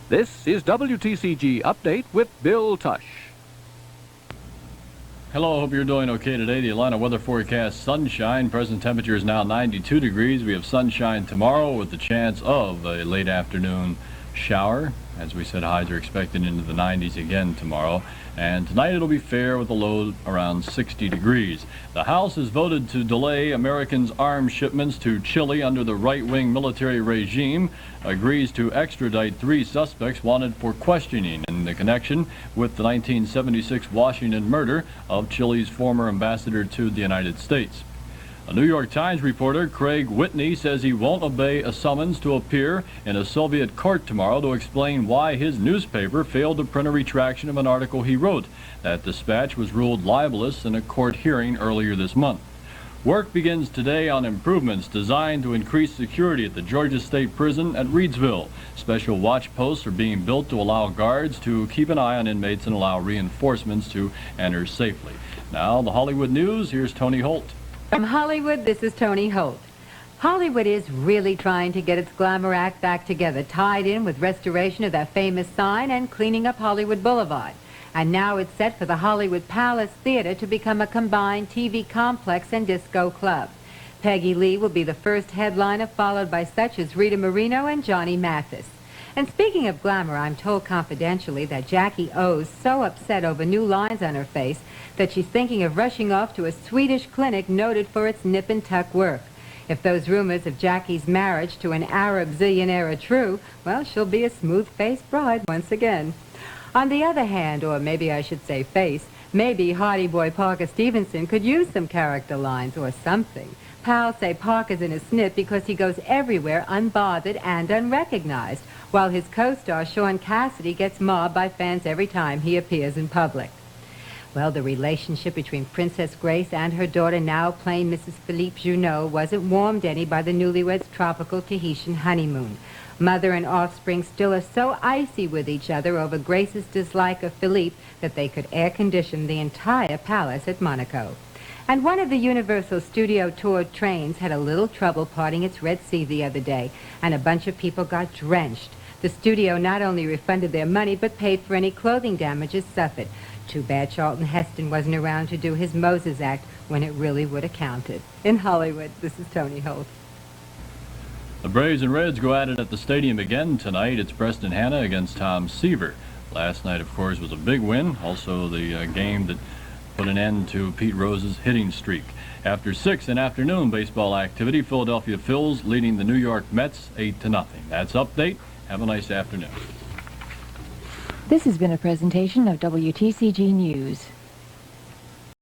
This is WTCG Update with Bill Tush. Hello, hope you're doing okay today. The Atlanta weather forecast: sunshine. Present temperature is now 92 degrees. We have sunshine tomorrow with the chance of a late afternoon shower. As we said, highs are expected into the 90s again tomorrow. And tonight it'll be fair with a low around 60 degrees. The House has voted to delay Americans' arms shipments to Chile under the right-wing military regime, agrees to extradite 3 suspects wanted for questioning in the connection with the 1976 Washington murder of Chile's former ambassador to the United States. A New York Times reporter, Craig Whitney, says he won't obey a summons to appear in a Soviet court tomorrow to explain why his newspaper failed to print a retraction of an article he wrote. That dispatch was ruled libelous in a court hearing earlier this month. Work begins today on improvements designed to increase security at the Georgia State Prison at Reedsville. Special watch posts are being built to allow guards to keep an eye on inmates and allow reinforcements to enter safely. Now, the Hollywood news. Here's Toni Holt. From Hollywood, this is Toni Holt. Hollywood is really trying to get its glamour act back together, tied in with restoration of that famous sign and cleaning up Hollywood Boulevard. And now it's set for the Hollywood Palace Theater to become a combined TV complex and disco club. Peggy Lee will be the first headliner, followed by such as Rita Moreno and Johnny Mathis. And speaking of glamour, I'm told confidentially that Jackie O's so upset over new lines on her face that she's thinking of rushing off to a Swedish clinic noted for its nip and tuck work. If those rumors of Jackie's marriage to an Arab zillionaire are true, well, she'll be a smooth-faced bride once again. On the other hand, or maybe I should say face, maybe Hardy Boy Parker Stevenson could use some character lines or something. Pals say Parker's in a snip because he goes everywhere unbothered and unrecognized, while his co-star Sean Cassidy gets mobbed by fans every time he appears in public. Well, the relationship between Princess Grace and her daughter, now plain Mrs. Philippe Junot, wasn't warmed any by the newlyweds' tropical Tahitian honeymoon. Mother and offspring still are so icy with each other over Grace's dislike of Philippe that they could air-condition the entire palace at Monaco. And one of the Universal Studio Tour trains had a little trouble parting its Red Sea the other day, and a bunch of people got drenched. The studio not only refunded their money, but paid for any clothing damages suffered. Too bad Charlton Heston wasn't around to do his Moses act when it really would have counted. In Hollywood, this is Toni Holt. The Braves and Reds go at it at the stadium again tonight. It's Preston Hanna against Tom Seaver. Last night, of course, was a big win. Also the game that put an end to Pete Rose's hitting streak. After 6 in afternoon baseball activity, Philadelphia Phils leading the New York Mets 8-0. That's Update. Have a nice afternoon. This has been a presentation of WTCG News.